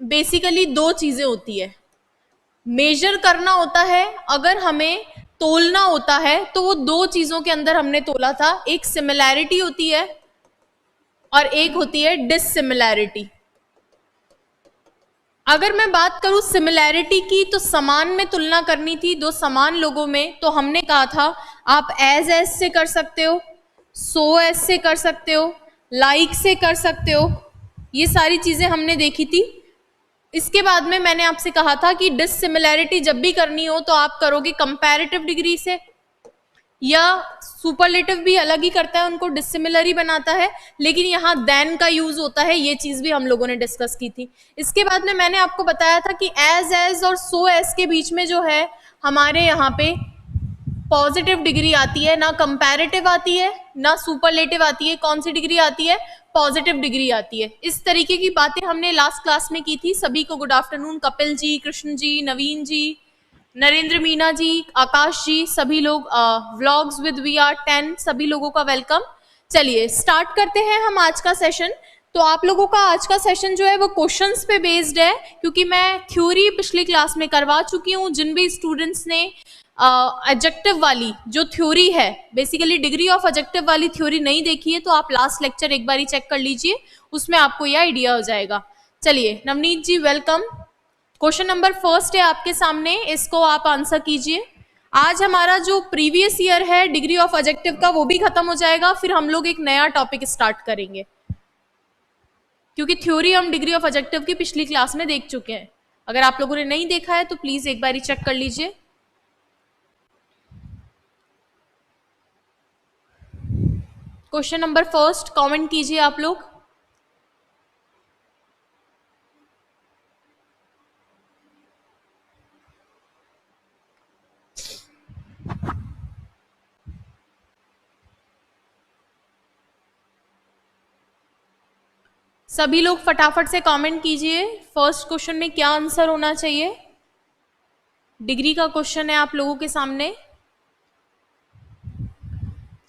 Basically दो चीजें होती है। मेजर करना होता है, अगर हमें तोलना होता है तो वो दो चीजों के अंदर हमने तोला था, एक सिमिलैरिटी होती है और एक होती है डिससिमिलैरिटी। अगर मैं बात करूं सिमिलैरिटी की, तो समान में तुलना करनी थी दो समान लोगों में, तो हमने कहा था आप एज से कर सकते हो, सो एज से कर सकते हो, लाइक से कर सकते हो, ये सारी चीजें हमने देखी थी। इसके बाद में मैंने आपसे कहा था कि डिससिमिलैरिटी जब भी करनी हो तो आप करोगे कंपैरेटिव डिग्री से, या सुपरलेटिव भी अलग ही करता है, उनको डिसिमिलर ही बनाता है, लेकिन यहाँ देन का यूज होता है, ये चीज भी हम लोगों ने डिस्कस की थी। इसके बाद में मैंने आपको बताया था कि एज और सो एज के बीच में जो है हमारे यहाँ पे पॉजिटिव डिग्री आती है, ना कंपैरेटिव आती है ना सुपरलेटिव आती है। कौन सी डिग्री आती है? पॉजिटिव डिग्री आती है। इस तरीके की बातें हमने लास्ट क्लास में की थी। सभी को गुड आफ्टरनून। कपिल जी, कृष्ण जी, नवीन जी, नरेंद्र मीना जी, आकाश जी, सभी लोग व्लॉग्स विद VR10, सभी लोगों का वेलकम। चलिए स्टार्ट करते हैं हम आज का सेशन। तो आप लोगों का आज का सेशन जो है वो क्वेश्चंस पे बेस्ड है, क्योंकि मैं थ्योरी पिछली क्लास में करवा चुकी हूँ। जिन भी स्टूडेंट्स ने एडजेक्टिव वाली जो थ्योरी है, बेसिकली डिग्री ऑफ एडजेक्टिव वाली थ्योरी नहीं देखी है, तो आप लास्ट लेक्चर एक बार चेक कर लीजिए, उसमें आपको यह आइडिया हो जाएगा। चलिए नवनीत जी वेलकम। क्वेश्चन नंबर फर्स्ट है आपके सामने, इसको आप आंसर कीजिए। आज हमारा जो प्रीवियस ईयर है डिग्री ऑफ एडजेक्टिव का वो भी खत्म हो जाएगा, फिर हम लोग एक नया टॉपिक स्टार्ट करेंगे, क्योंकि थ्योरी हम डिग्री ऑफ एडजेक्टिव की पिछली क्लास में देख चुके हैं। अगर आप लोगों ने नहीं देखा है तो प्लीज एक बार चेक कर लीजिए। क्वेश्चन नंबर फर्स्ट कमेंट कीजिए आप लोग। सभी लोग फटाफट से कमेंट कीजिए, फर्स्ट क्वेश्चन में क्या आंसर होना चाहिए। डिग्री का क्वेश्चन है आप लोगों के सामने।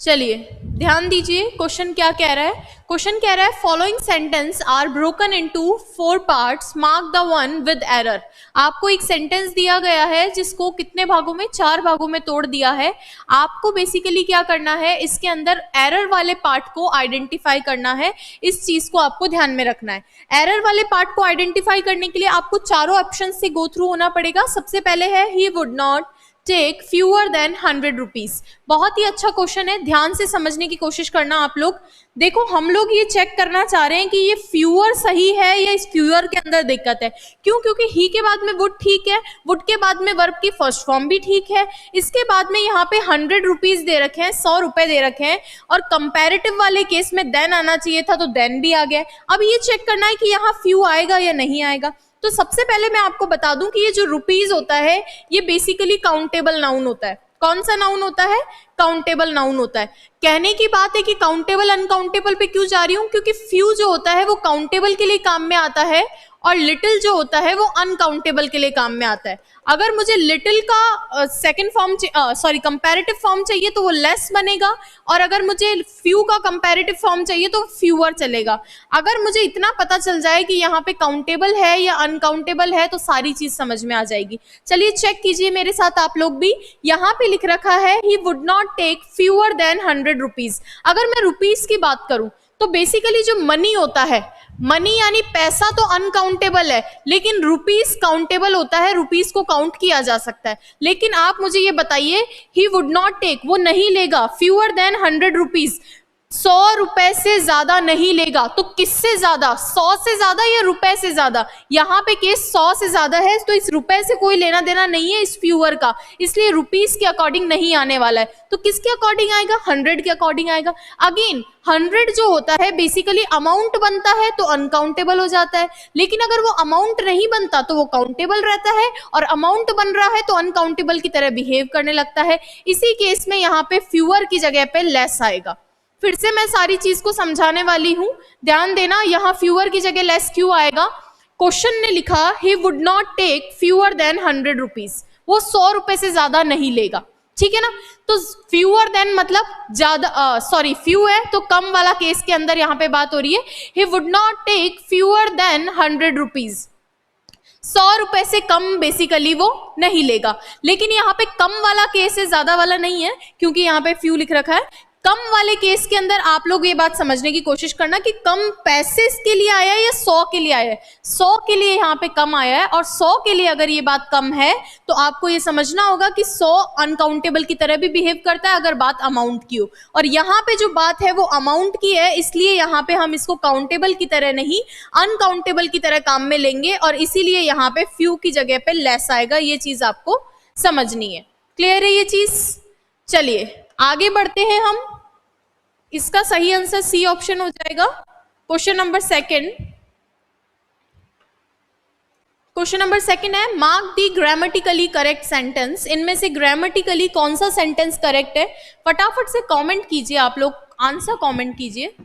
चलिए ध्यान दीजिए, क्वेश्चन क्या कह रहा है। क्वेश्चन कह रहा है following sentence are broken into 4 parts, mark the one with error. आपको एक सेंटेंस दिया गया है जिसको कितने भागों में? 4 भागों में तोड़ दिया है। आपको बेसिकली क्या करना है, इसके अंदर एरर वाले पार्ट को आइडेंटिफाई करना है। इस चीज को आपको ध्यान में रखना है। एरर वाले पार्ट को आइडेंटिफाई करने के लिए आपको चारों ऑप्शन से गो थ्रू होना पड़ेगा। सबसे पहले है he would not take fewer than 100 rupees. बहुत ही अच्छा क्वेश्चन है, ध्यान से समझने की कोशिश करना आप लोग। देखो हम लोग ये चेक करना चाह रहे हैं कि ये फ्यूअर सही है या इस फ्यूअर के अंदर दिक्कत है। क्यों? क्योंकि ही के बाद में वुड ठीक है, वुड के बाद में वर्ब की फर्स्ट फॉर्म भी ठीक है, इसके बाद में यहाँ पे 100 रुपीज दे रखे हैं, 100 रुपए दे रखे हैं, और कंपैरेटिव वाले केस में देन आना चाहिए था तो देन भी आ गया। अब ये चेक करना है कि यहाँ फ्यू आएगा या नहीं आएगा। तो सबसे पहले मैं आपको बता दूं कि ये जो रुपीज होता है ये बेसिकली काउंटेबल नाउन होता है। कौन सा नाउन होता है? काउंटेबल नाउन होता है। कहने की बात है कि काउंटेबल अनकाउंटेबल पे क्यों जा रही हूं, क्योंकि फ्यू जो होता है वो काउंटेबल के लिए काम में आता है और लिटिल जो होता है वो अनकाउंटेबल के लिए काम में आता है। अगर मुझे लिटिल का सेकंड फॉर्म कंपैरेटिव फॉर्म चाहिए तो वो लेस बनेगा, और अगर मुझे फ्यू का कंपैरेटिव फॉर्म चाहिए तो फ्यूअर चलेगा। अगर मुझे इतना पता चल जाए कि यहाँ पे काउंटेबल है या अनकाउंटेबल है तो सारी चीज समझ में आ जाएगी। चलिए चेक कीजिए मेरे साथ आप लोग भी। यहाँ पे लिख रखा है he would not take fewer than 100 rupees. अगर मैं रुपीज की बात करूं तो बेसिकली जो मनी होता है, मनी यानी पैसा तो अनकाउंटेबल है, लेकिन रुपीस काउंटेबल होता है, रुपीस को काउंट किया जा सकता है। लेकिन आप मुझे ये बताइए, ही वुड नॉट टेक, वो नहीं लेगा फ्यूअर देन 100 रुपीज, 100 रुपए से ज्यादा नहीं लेगा। तो किससे ज्यादा? 100 से ज्यादा या रुपए से ज्यादा? यहाँ पे केस 100 से ज्यादा है, तो इस रुपए से कोई लेना देना नहीं है इस फ्यूअर का, इसलिए रुपीस के अकॉर्डिंग नहीं आने वाला है। तो किसके अकॉर्डिंग आएगा? 100 के अकॉर्डिंग आएगा। अगेन 100 जो होता है बेसिकली अमाउंट बनता है तो अनकाउंटेबल हो जाता है, लेकिन अगर वो अमाउंट नहीं बनता तो वो काउंटेबल रहता है, और अमाउंट बन रहा है तो अनकाउंटेबल की तरह बिहेव करने लगता है। इसी केस में यहाँ पे फ्यूअर की जगह पे लेस आएगा। फिर से मैं सारी चीज को समझाने वाली हूं, ध्यान देना। यहाँ फ्यूअर की जगह लेस क्यों आएगा? क्वेश्चन ने लिखा he would not take fewer than 100 rupees, वो 100 रुपए से ज्यादा नहीं लेगा, ठीक है ना। तो फ्यूअर देन मतलब ज्यादा, फ्यू है तो कम वाला केस के अंदर यहाँ पे बात हो रही है। He would not take fewer than 100 rupees, 100 रुपए से कम बेसिकली वो नहीं लेगा। लेकिन यहाँ पे कम वाला केस है, ज्यादा वाला नहीं है, क्योंकि यहाँ पे फ्यू लिख रखा है। कम वाले केस के अंदर आप लोग ये बात समझने की कोशिश करना कि कम पैसे के लिए आया है या 100 के लिए आया है। 100 के लिए यहाँ पे कम आया है, और 100 के लिए अगर ये बात कम है तो आपको ये समझना होगा कि 100 अनकाउंटेबल की तरह भी बिहेव करता है अगर बात अमाउंट की हो। और यहाँ पे जो बात है वो अमाउंट की है, इसलिए यहाँ पे हम इसको काउंटेबल की तरह नहीं अनकाउंटेबल की तरह काम में लेंगे, और इसीलिए यहाँ पे फ्यू की जगह पे लेस आएगा। ये चीज आपको समझनी है। क्लियर है ये चीज? चलिए आगे बढ़ते हैं हम। इसका सही आंसर सी ऑप्शन हो जाएगा। Question number second, question number second है mark the grammatically correct sentence. इनमें से ग्रामेटिकली कौन सा सेंटेंस करेक्ट है? फटाफट से कमेंट कीजिए, आप लोग आंसर कमेंट कीजिए।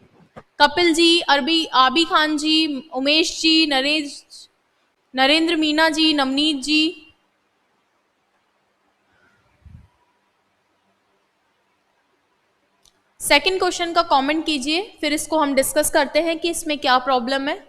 कपिल जी, आबी खान जी, उमेश जी, नरेंद्र मीना जी, नवनीत जी। सेकंड क्वेश्चन का कमेंट कीजिए, फिर इसको हम डिस्कस करते हैं कि इसमें क्या प्रॉब्लम है।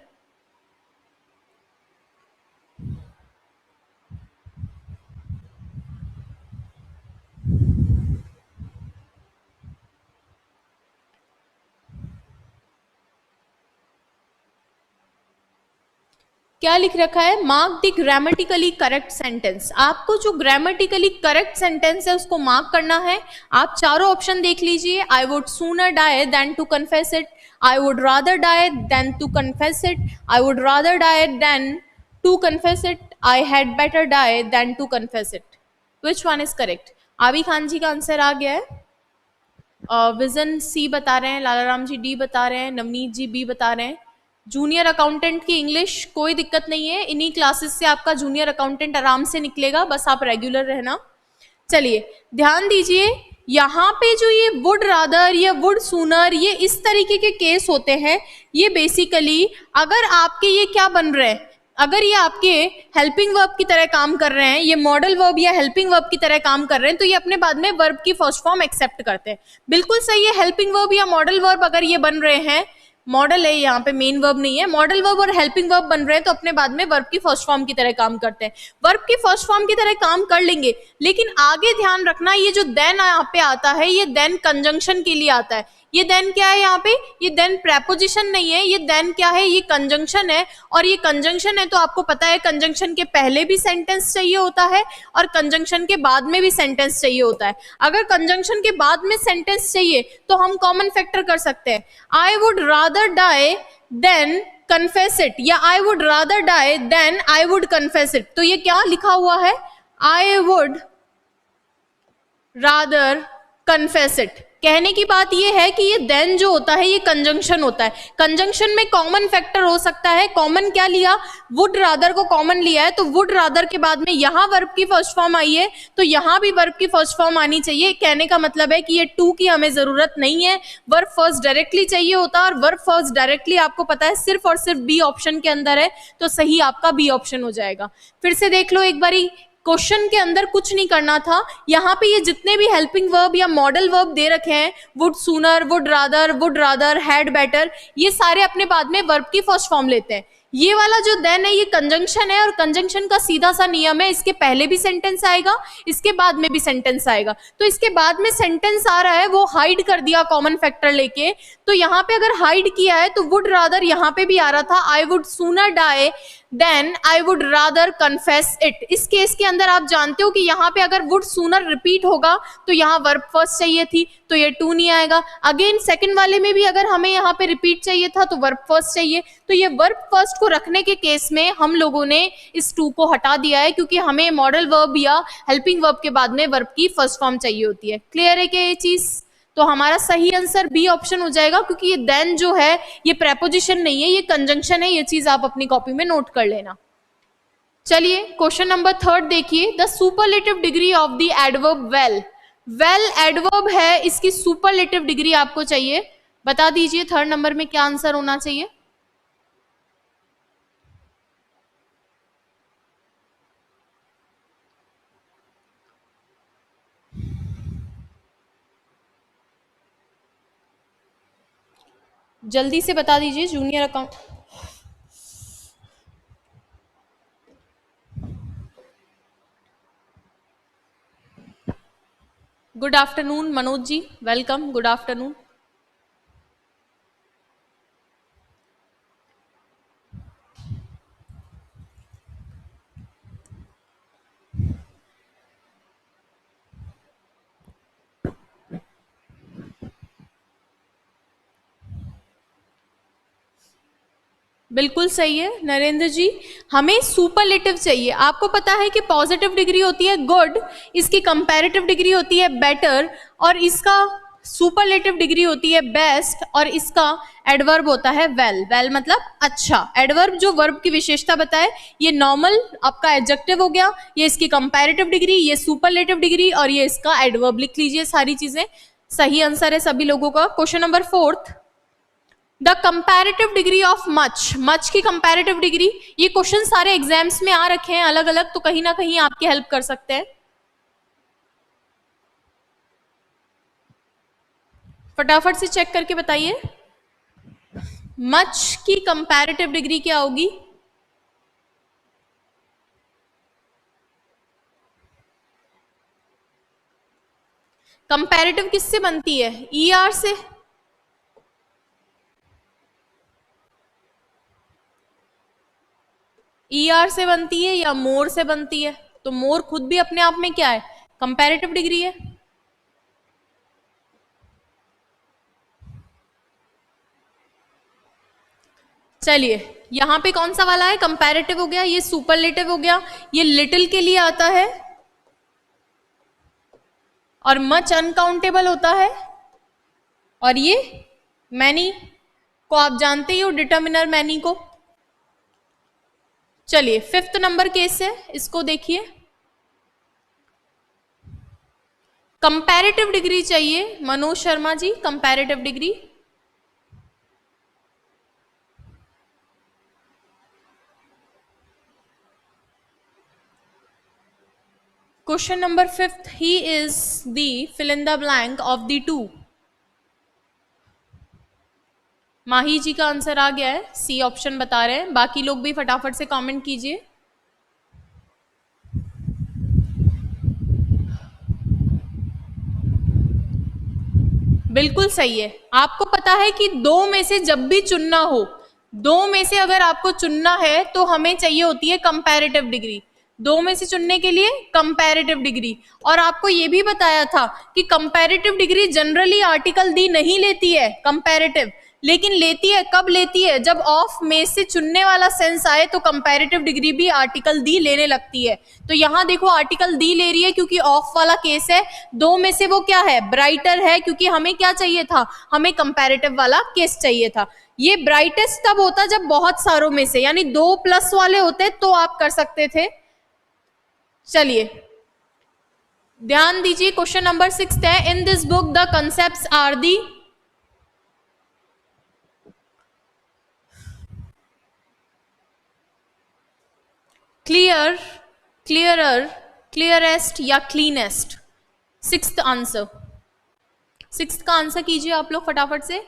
क्या लिख रखा है? Mark the grammatically correct sentence. आपको जो ग्रामेटिकली करेक्ट सेंटेंस है उसको मार्क करना है। आप चारों ऑप्शन देख लीजिए। I would sooner die than to confess it, I would rather die than to confess it, I would rather die than to confess it, I had better die than to confess it. Which one is correct? Aabi Khan जी का answer आ गया है। Vision सी बता रहे हैं, लाला Ram G D बता रहे हैं, Navneet G B बता रहे हैं। जूनियर अकाउंटेंट की इंग्लिश कोई दिक्कत नहीं है, इन्हीं क्लासेस से आपका जूनियर अकाउंटेंट आराम से निकलेगा, बस आप रेगुलर रहना। चलिए ध्यान दीजिए, यहाँ पे जो ये वुड रादर या वुड सूनर, ये इस तरीके के केस होते हैं। ये बेसिकली अगर आपके ये क्या बन रहे हैं, अगर ये आपके हेल्पिंग वर्ब की तरह काम कर रहे हैं, ये मॉडल वर्ब या हेल्पिंग वर्ब की तरह काम कर रहे हैं, तो ये अपने बाद में वर्ब की फर्स्ट फॉर्म एक्सेप्ट करते हैं। बिल्कुल सही है। हेल्पिंग वर्ब या मॉडल वर्ब अगर ये बन रहे हैं, मॉडल है यहाँ पे, मेन वर्ब नहीं है, मॉडल वर्ब और हेल्पिंग वर्ब बन रहे हैं, तो अपने बाद में वर्ब की फर्स्ट फॉर्म की तरह काम करते हैं। वर्ब की फर्स्ट फॉर्म की तरह काम कर लेंगे, लेकिन आगे ध्यान रखना, ये जो देन यहाँ पे आता है, ये देन कंजंक्शन के लिए आता है। ये देन क्या है यहाँ पे? ये देन प्रेपोजिशन नहीं है, ये देन क्या है? ये कंजंक्शन है। और ये कंजंक्शन है तो आपको पता है कंजंक्शन के पहले भी सेंटेंस चाहिए होता है और कंजंक्शन के बाद में भी सेंटेंस चाहिए होता है। अगर कंजंक्शन के बाद में सेंटेंस चाहिए तो हम कॉमन फैक्टर कर सकते हैं। I would rather die than confess it, या I would rather die than I would confess it. तो ये क्या लिखा हुआ है? I would rather confess it. कहने की बात यह है कि ये देन जो होता है ये कंजंक्शन होता है। कंजंक्शन में कॉमन फैक्टर हो सकता है। कॉमन क्या लिया? वुड रादर को कॉमन लिया है, तो वुड रादर के बाद में यहाँ वर्ब की फर्स्ट फॉर्म आई है, तो यहाँ भी वर्ब की फर्स्ट फॉर्म आनी चाहिए। कहने का मतलब है कि ये टू की हमें जरूरत नहीं है, वर्ब फर्स्ट डायरेक्टली चाहिए होता है, और वर्ब फर्स्ट डायरेक्टली आपको पता है सिर्फ और सिर्फ बी ऑप्शन के अंदर है, तो सही आपका बी ऑप्शन हो जाएगा। फिर से देख लो एक बारी, क्वेश्चन के अंदर कुछ नहीं करना था। यहाँ पे ये जितने भी हेल्पिंग वर्ब या मॉडल वर्ब दे रखे हैं, would sooner, would rather, had better, ये सारे अपने बाद में वर्ब की फर्स्ट फॉर्म लेते हैं। ये वाला जो देन है ये कंजंक्शन है, और कंजंक्शन का सीधा सा नियम है, इसके पहले भी सेंटेंस आएगा, इसके बाद में भी सेंटेंस आएगा। तो इसके बाद में सेंटेंस आ रहा है, वो हाइड कर दिया कॉमन फैक्टर लेके। तो यहाँ पे अगर हाइड किया है तो वुड रादर यहाँ पे भी आ रहा था, I would sooner die than I would rather confess it. इस केस के अंदर आप जानते हो कि यहाँ पे अगर वुड सूनर रिपीट होगा तो यहाँ वर्ब फर्स्ट चाहिए थी, तो ये टू नहीं आएगा। अगेन सेकंड वाले में भी अगर हमें यहाँ पे रिपीट चाहिए था तो वर्ब फर्स्ट चाहिए, तो ये वर्ब फर्स्ट को रखने के केस में हम लोगों ने इस टू को हटा दिया है, क्योंकि हमें मॉडल वर्ब या हेल्पिंग वर्ब के बाद में वर्ब की फर्स्ट फॉर्म चाहिए होती है। क्लियर है क्या ये चीज? तो हमारा सही आंसर बी ऑप्शन हो जाएगा, क्योंकि ये देन जो है ये प्रेपोजिशन नहीं है, ये कंजंक्शन है। ये चीज आप अपनी कॉपी में नोट कर लेना। चलिए क्वेश्चन नंबर थर्ड देखिए, the superlative degree of the adverb well. Well adverb है, इसकी सुपरलेटिव डिग्री आपको चाहिए, बता दीजिए थर्ड नंबर में क्या आंसर होना चाहिए। जल्दी से बता दीजिए junior account. Good afternoon Manoj ji, welcome, good afternoon. बिल्कुल सही है नरेंद्र जी, हमें सुपरलेटिव चाहिए। आपको पता है कि पॉजिटिव डिग्री होती है गुड, इसकी कंपैरेटिव डिग्री होती है बेटर, और इसका सुपरलेटिव डिग्री होती है बेस्ट, और इसका एडवर्ब होता है वेल। वेल मतलब अच्छा। एडवर्ब जो वर्ब की विशेषता बताए, ये नॉर्मल आपका एडजेक्टिव हो गया, ये इसकी कंपैरेटिव डिग्री, ये सुपरलेटिव डिग्री, और ये इसका एडवर्ब। लिख लीजिए, सारी चीजें सही आंसर है सभी लोगों का। Question number 4, the comparative degree of much. Much की कंपैरेटिव डिग्री, ये क्वेश्चन सारे एग्जाम्स में आ रखे हैं अलग अलग, तो कहीं ना कहीं आपकी हेल्प कर सकते हैं। फटाफट से चेक करके बताइए, मच की कंपैरेटिव डिग्री क्या होगी? कंपैरेटिव किससे बनती है? ER से। ER से बनती है या मोर से बनती है? तो मोर खुद भी अपने आप में क्या है? कंपैरेटिव डिग्री है। चलिए, यहां पे कौन सा वाला है? कंपैरेटिव हो गया, ये सुपरलेटिव हो गया, ये लिटिल के लिए आता है, और मच अनकाउंटेबल होता है, और ये मैनी को आप जानते ही हो, डिटर्मिनर मैनी को। चलिए, 5th नंबर केस है, इसको देखिए। कंपैरेटिव डिग्री चाहिए Manoj Sharma ji, comparative degree. Question number 5th, he is the fill in the blank of the two. Mahi ji का आंसर आ गया है, सी ऑप्शन बता रहे हैं। बाकी लोग भी फटाफट से कमेंट कीजिए। बिल्कुल सही है। आपको पता है कि दो में से जब भी चुनना हो, दो में से अगर आपको चुनना है तो हमें चाहिए होती है कंपैरेटिव डिग्री। दो में से चुनने के लिए कंपैरेटिव डिग्री। और आपको ये भी बताया था कि कंपैरेटिव डिग्री जनरली आर्टिकल दी नहीं लेती है कंपैरेटिव, लेकिन लेती है। कब लेती है? जब ऑफ में से चुनने वाला सेंस आए तो कंपैरेटिव डिग्री भी आर्टिकल दी लेने लगती है। तो यहां देखो, आर्टिकल दी ले रही है क्योंकि ऑफ वाला केस है। दो में से वो क्या है? ब्राइटर है, क्योंकि हमें क्या चाहिए था? हमें कंपैरेटिव वाला केस चाहिए था। ये ब्राइटेस्ट तब होता जब बहुत सारों में से, यानी 2+ वाले होते तो आप कर सकते थे। चलिए, ध्यान दीजिए, क्वेश्चन नंबर 6 है, in this book the concepts are the. Clear, clearer, clearest या क्लीनेस्ट? 6th आंसर, 6th का आंसर कीजिए आप लोग फटाफट से।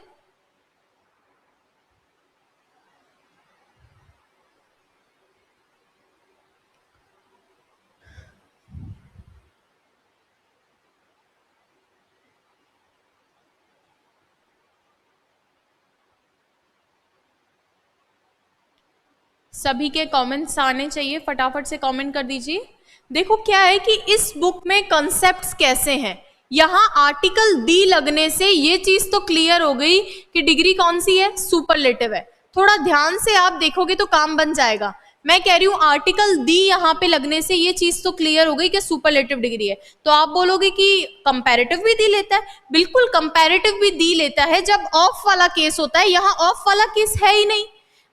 सभी के कमेंट्स आने चाहिए, फटाफट से कमेंट कर दीजिए। देखो क्या है कि इस बुक में कॉन्सेप्ट्स कैसे हैं। यहां आर्टिकल दी लगने से ये चीज तो क्लियर हो गई कि डिग्री कौन सी है? सुपरलेटिव है। थोड़ा ध्यान से आप देखोगे तो काम बन जाएगा। मैं कह रही हूं आर्टिकल दी यहां पे लगने से ये चीज तो क्लियर हो गई कि सुपरलेटिव डिग्री है। तो आप बोलोगे कि कंपैरेटिव भी दी लेता है। बिल्कुल, कंपैरेटिव भी दी लेता है जब ऑफ वाला केस होता है। यहां ऑफ वाला केस है ही नहीं,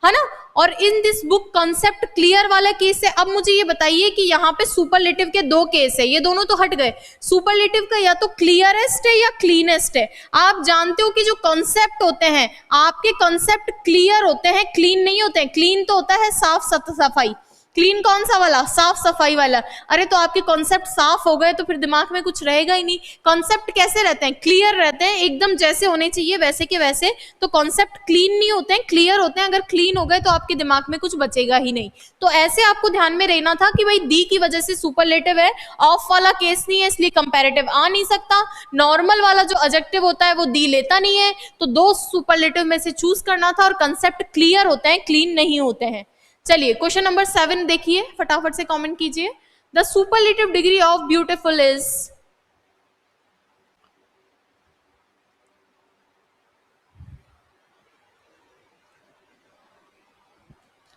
है ना। और इन दिस बुक कॉन्सेप्ट क्लियर वाला केस है। अब मुझे ये बताइए कि यहाँ पे सुपरलेटिव के दो केस है, ये दोनों तो हट गए। सुपरलेटिव का या तो क्लियरेस्ट है या क्लीनेस्ट है। आप जानते हो कि जो कॉन्सेप्ट होते हैं आपके, कॉन्सेप्ट क्लियर होते हैं, क्लीन नहीं होते हैं। क्लीन तो होता है साफ सफाई, क्लीन कौन सा वाला? साफ सफाई वाला। अरे तो आपके कॉन्सेप्ट साफ हो गए तो फिर दिमाग में कुछ रहेगा ही नहीं। कॉन्सेप्ट कैसे रहते हैं? क्लियर रहते हैं, एकदम जैसे होने चाहिए वैसे के वैसे। तो कॉन्सेप्ट क्लीन नहीं होते हैं, क्लियर होते हैं। अगर क्लीन हो गए तो आपके दिमाग में कुछ बचेगा ही नहीं। तो ऐसे आपको ध्यान में रहना था कि भाई दी की वजह से सुपरलेटिव है, ऑफ वाला केस नहीं है, इसलिए कंपैरेटिव आ नहीं सकता। नॉर्मल वाला जो एडजेक्टिव होता है वो दी लेता नहीं है, तो दो सुपरलेटिव में से चूज करना था। और कंसेप्ट क्लियर होते हैं, क्लीन नहीं होते हैं। चलिए क्वेश्चन नंबर 7 देखिए, फटाफट से कमेंट कीजिए। The superlative degree of beautiful is,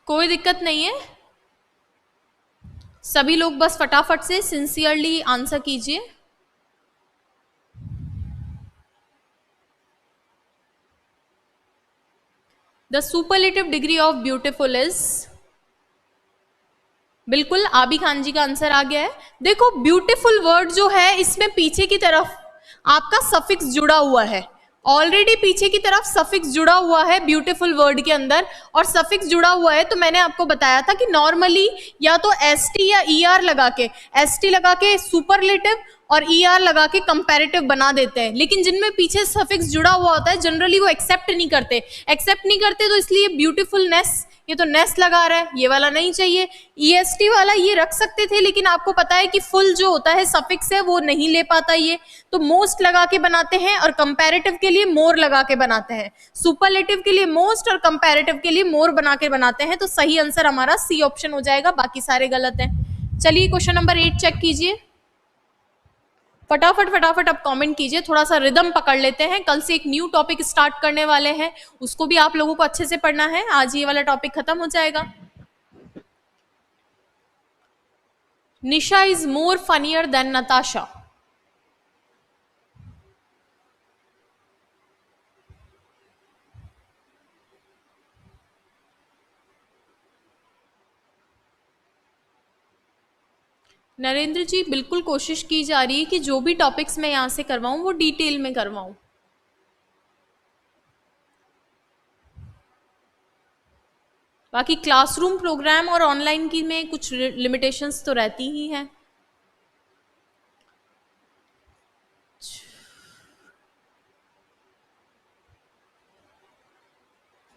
कोई दिक्कत नहीं है, सभी लोग बस फटाफट से सिंसियरली आंसर कीजिए। The superlative degree of beautiful is, बिल्कुल आबी खान जी का आंसर आ गया है। देखो ब्यूटीफुल वर्ड जो है इसमें पीछे की तरफ आपका सफिक्स जुड़ा हुआ है, ऑलरेडी पीछे की तरफ सफिक्स जुड़ा हुआ है ब्यूटीफुल वर्ड के अंदर। और सफिक्स जुड़ा हुआ है तो मैंने आपको बताया था कि नॉर्मली या तो एसटी या ईआर लगा के, एसटी लगा के सुपरलेटिव और ईआर लगा के कंपैरेटिव बना देते हैं। लेकिन जिनमें पीछे सफिक्स जुड़ा हुआ होता है जनरली वो एक्सेप्ट नहीं करते, तो इसलिए ब्यूटीफुलनेस, ये तो नेस लगा रहा है, ये वाला नहीं चाहिए। ईएसटी वाला ये रख सकते थे, लेकिन आपको पता है कि फुल जो होता है सफिक्स है वो नहीं ले पाता ये, तो मोस्ट लगा के बनाते हैं और कंपैरेटिव के लिए मोर लगा के बनाते हैं। सुपरलेटिव के लिए मोस्ट और कंपैरेटिव के लिए मोर बना के बनाते हैं। तो सही आंसर हमारा सी ऑप्शन हो जाएगा, बाकी सारे गलत हैं। चलिए क्वेश्चन नंबर 8 चेक कीजिए, फटाफट फटाफट आप कमेंट कीजिए, थोड़ा सा रिदम पकड़ लेते हैं। कल से एक न्यू टॉपिक स्टार्ट करने वाले हैं, उसको भी आप लोगों को अच्छे से पढ़ना है, आज ये वाला टॉपिक खत्म हो जाएगा। Nisha is more funnier than Natasha. Narendra ji बिल्कुल कोशिश की जा रही है कि जो भी टॉपिक्स मैं यहाँ से करवाऊँ वो डिटेल में करवाऊँ। बाकी क्लासरूम प्रोग्राम और ऑनलाइन की में कुछ लिमिटेशंस तो रहती ही हैं।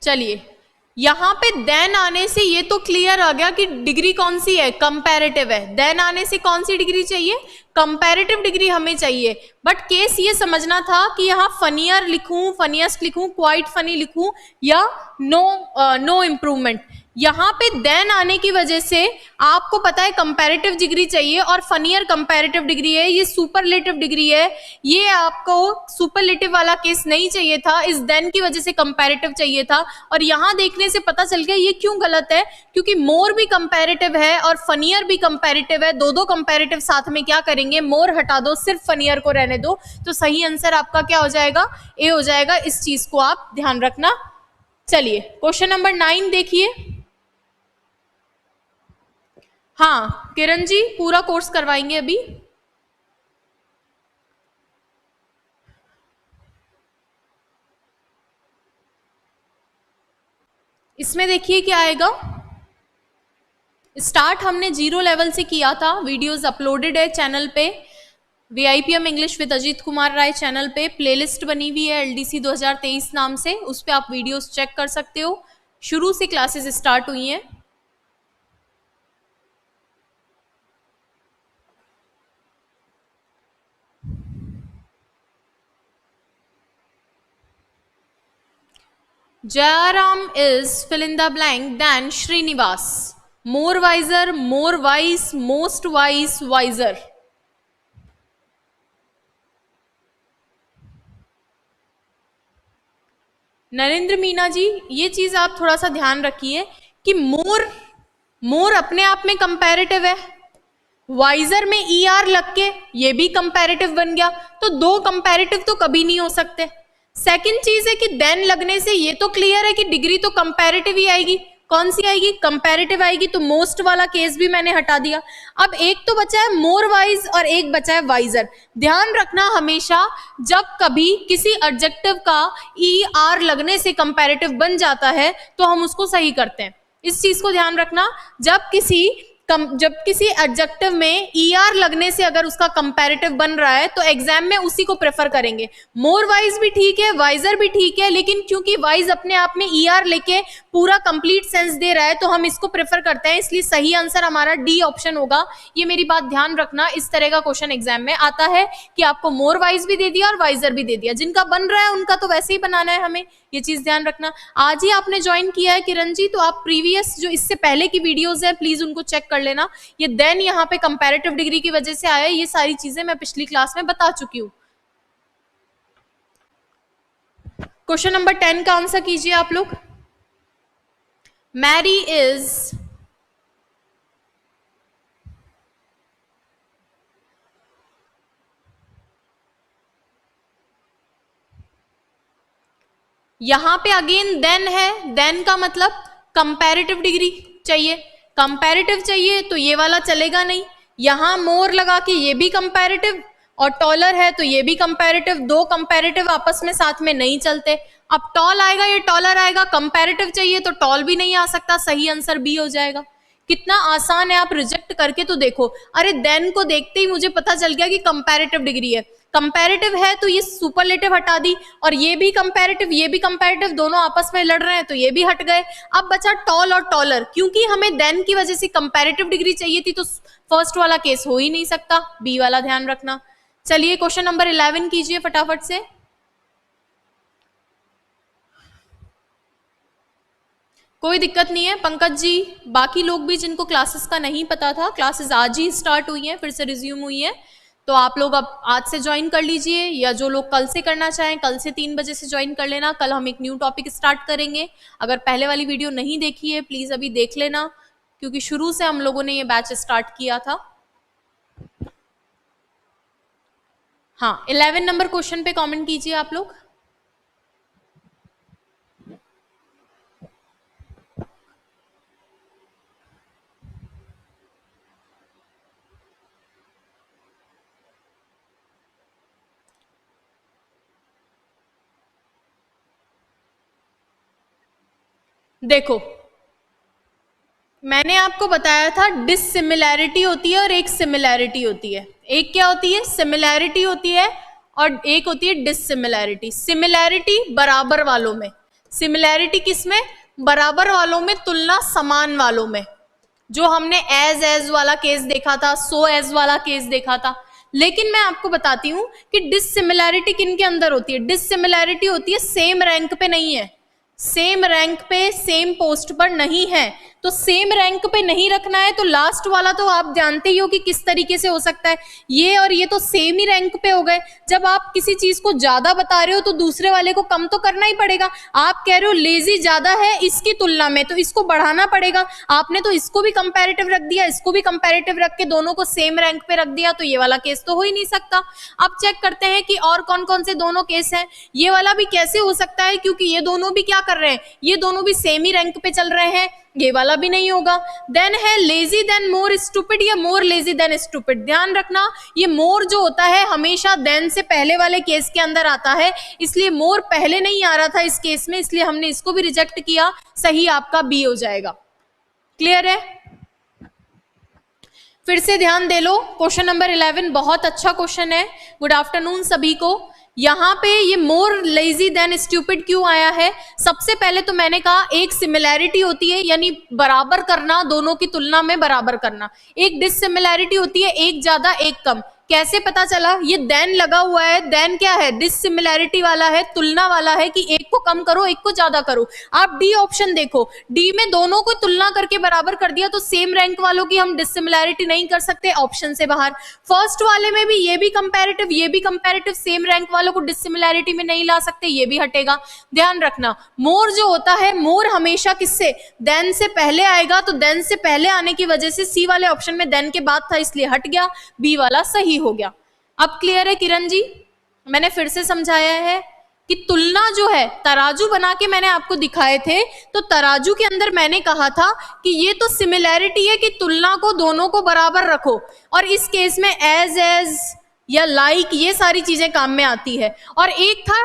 चलिए यहाँ पे देन आने से ये तो क्लियर आ गया कि डिग्री कौन सी है, कंपैरेटिव है। देन आने से कौन सी डिग्री चाहिए, कंपैरेटिव डिग्री हमें चाहिए। बट केस ये समझना था कि यहाँ फनियर लिखूं, फनीएस्ट लिखूं, क्वाइट फनी लिखूं या नो इम्प्रूवमेंट। यहाँ पे देन आने की वजह से आपको पता है कंपैरेटिव डिग्री चाहिए और फनियर कंपैरेटिव डिग्री है, ये सुपरलेटिव डिग्री है। ये आपको सुपरलेटिव वाला केस नहीं चाहिए था, इस देन की वजह से कंपैरेटिव चाहिए था। और यहाँ देखने से पता चल गया ये क्यों गलत है, क्योंकि मोर भी कंपैरेटिव है और फनियर भी कंपैरेटिव है। दो कंपैरेटिव साथ में क्या करेंगे, मोर हटा दो, सिर्फ फनियर को रहने दो। तो सही आंसर आपका क्या हो जाएगा, ए हो जाएगा। इस चीज को आप ध्यान रखना। चलिए क्वेश्चन नंबर 9 देखिए। हाँ किरण जी पूरा कोर्स करवाएंगे अभी। इसमें देखिए क्या आएगा, स्टार्ट हमने 0 लेवल से किया था, वीडियोस अपलोडेड है चैनल पे, VIPM English with Ajit Kumar Rai channel पे प्लेलिस्ट बनी हुई है LDC 2023 नाम से, उस पे आप वीडियोस चेक कर सकते हो। शुरू से क्लासेस स्टार्ट हुई हैं। Jayaram is fill in the blank than Srinivas. More wiser, more wise, most wise, wiser. Narendra Meena ji ये चीज आप थोड़ा सा ध्यान रखिए कि मोर अपने आप में कंपैरेटिव है, वाइजर में ER लग के ये भी कंपैरेटिव बन गया, तो दो कंपैरेटिव तो कभी नहीं हो सकते। सेकंड चीज है कि देन लगने से ये तो क्लियर है कि डिग्री तो कंपैरेटिव ही आएगी। कौन सी आएगी, कंपैरेटिव आएगी, तो मोस्ट वाला केस भी मैंने हटा दिया। अब एक तो बचा है मोर वाइज और एक बचा है वाइजर। ध्यान रखना हमेशा जब कभी किसी एडजेक्टिव का ER लगने से कंपैरेटिव बन जाता है तो हम उसको सही करते हैं। इस चीज को ध्यान रखना, जब किसी एडजेक्टिव में ER लगने से अगर उसका कंपैरेटिव बन रहा है तो एग्जाम में उसी को प्रेफर करेंगे। मोर वाइज भी ठीक है, वाइजर भी ठीक है, लेकिन क्योंकि वाइज अपने आप में ER लेके पूरा कंप्लीट सेंस दे रहा है तो हम इसको प्रेफर करते हैं, इसलिए सही आंसर हमारा D ऑप्शन होगा। ये मेरी बात ध्यान रखना, इस तरह का क्वेश्चन एग्जाम में आता है कि आपको मोर वाइज भी दे दिया और वाइजर भी दे दिया, जिनका बन रहा है उनका तो वैसे ही बनाना है हमें, ये चीज ध्यान रखना। आज ही आपने ज्वाइन किया है किरण जी, तो आप प्रीवियस जो इससे पहले की वीडियोस है प्लीज उनको चेक कर लेना। ये देन यहाँ पे कंपैरेटिव डिग्री की वजह से आया, ये सारी चीजें मैं पिछली क्लास में बता चुकी हूँ। क्वेश्चन नंबर 10 का आंसर कीजिए आप लोग। मैरी इज यहां पे अगेन देन है, देन का मतलब कंपैरेटिव डिग्री चाहिए, कंपैरेटिव चाहिए तो ये वाला चलेगा नहीं। यहां मोर लगा के ये भी कंपैरेटिव और टॉलर है तो ये भी कंपैरेटिव, दो कंपैरेटिव आपस में साथ में नहीं चलते। अब टॉल आएगा या टॉलर आएगा, कंपैरेटिव चाहिए तो टॉल भी नहीं आ सकता, सही आंसर बी हो जाएगा। कितना आसान है, आप रिजेक्ट करके तो देखो। अरे देन को देखते ही मुझे पता चल गया कि कंपैरेटिव डिग्री है, कंपैरेटिव है तो ये सुपरलेटिव हटा दी, और ये भी कंपैरेटिव ये भी कंपैरेटिव, दोनों आपस में लड़ रहे हैं तो ये भी हट गए। अब बचा टॉल और टॉलर, क्योंकि हमें देन की वजह से कंपैरेटिव डिग्री चाहिए थी तो फर्स्ट वाला केस हो ही नहीं सकता, बी वाला ध्यान रखना। चलिए क्वेश्चन नंबर 11 कीजिए फटाफट से। कोई दिक्कत नहीं है पंकज जी, बाकी लोग भी जिनको क्लासेस का नहीं पता था, क्लासेस आज ही स्टार्ट हुई हैं, फिर से रिज्यूम हुई हैं, तो आप लोग अब आज से ज्वाइन कर लीजिए, या जो लोग कल से करना चाहें कल से 3 बजे से ज्वाइन कर लेना। कल हम एक न्यू टॉपिक स्टार्ट करेंगे। अगर पहले वाली वीडियो नहीं देखी है प्लीज अभी देख लेना, क्योंकि शुरू से हम लोगों ने ये बैच स्टार्ट किया था। हाँ 11 नंबर क्वेश्चन पे कमेंट कीजिए आप लोग। देखो मैंने आपको बताया था डिसिमिलैरिटी होती है और एक सिमिलैरिटी होती है। एक क्या होती है, सिमिलैरिटी होती है, और एक होती है डिसिमिलैरिटी। सिमिलैरिटी बराबर वालों में, सिमिलैरिटी किसमें, बराबर वालों में, तुलना समान वालों में, जो हमने एज वाला केस देखा था, सो एज वाला केस देखा था। लेकिन मैं आपको बताती हूं कि डिसिमिलैरिटी किन के अंदर होती है। डिसिमिलैरिटी होती है सेम रैंक पे नहीं है, सेम रैंक पे सेम पोस्ट पर नहीं है, तो सेम रैंक पे नहीं रखना है तो लास्ट वाला तो आप जानते ही हो कि किस तरीके से हो सकता है। ये और ये तो सेम ही रैंक पे हो गए। जब आप किसी चीज को ज्यादा बता रहे हो तो दूसरे वाले को कम तो करना ही पड़ेगा। आप कह रहे हो लेजी ज्यादा है इसकी तुलना में, तो इसको बढ़ाना पड़ेगा। आपने तो इसको भी कंपैरेटिव रख दिया, इसको भी कंपैरेटिव रख के दोनों को सेम रैंक पे रख दिया, तो ये वाला केस तो हो ही नहीं सकता। अब चेक करते हैं कि और कौन कौन से दोनों केस हैं। ये वाला भी कैसे हो सकता है, क्योंकि ये दोनों भी क्या कर रहे हैं, ये दोनों भी सेम ही रैंक पे चल रहे हैं, ये वाला भी नहीं होगा। देन है लेजी देन मोर स्टूपिड या मोर लेजी देन स्टूपिड। ध्यान रखना ये मोर जो होता है हमेशा देन से पहले वाले केस के अंदर आता है, इसलिए मोर पहले नहीं आ रहा था इस केस में, इसलिए हमने इसको भी रिजेक्ट किया। सही आपका बी हो जाएगा। क्लियर है? फिर से ध्यान दे लो, क्वेश्चन नंबर 11 बहुत अच्छा क्वेश्चन है। गुड आफ्टरनून सभी को। यहाँ पे ये मोर लेजी देन स्टूपिड क्यों आया है? सबसे पहले तो मैंने कहा एक सिमिलैरिटी होती है, यानी बराबर करना, दोनों की तुलना में बराबर करना। एक डिसिमिलैरिटी होती है, एक ज्यादा एक कम। कैसे पता चला? ये देन लगा हुआ है, देन क्या है, डिसिमिलैरिटी वाला है, तुलना वाला है कि एक को कम करो एक को ज्यादा करो। आप डी ऑप्शन देखो, डी में दोनों को तुलना करके बराबर कर दिया, तो सेम रैंक वालों की हम डिसिमिलैरिटी नहीं कर सकते, ऑप्शन से बाहर। फर्स्ट वाले में भी ये भी कंपैरेटिव ये भी कंपैरेटिव, सेम रैंक वालों को डिसिमिलैरिटी में नहीं ला सकते, ये भी हटेगा। ध्यान रखना मोर जो होता है, मोर हमेशा किससे, देन से पहले आएगा, तो देन से पहले आने की वजह से सी वाले ऑप्शन में देन के बाद था इसलिए हट गया, बी वाला सही हो गया। अब क्लियर है किरण जी? मैंने फिर से समझाया है कि तुलना जो है, तराजू बना के मैंने आपको दिखाए थे, तो तराजू के अंदर मैंने कहा था कि ये तो सिमिलैरिटी है कि तुलना को दोनों को बराबर रखो, और इस केस में एज या लाइक, ये सारी चीजें काम में आती है। और एक था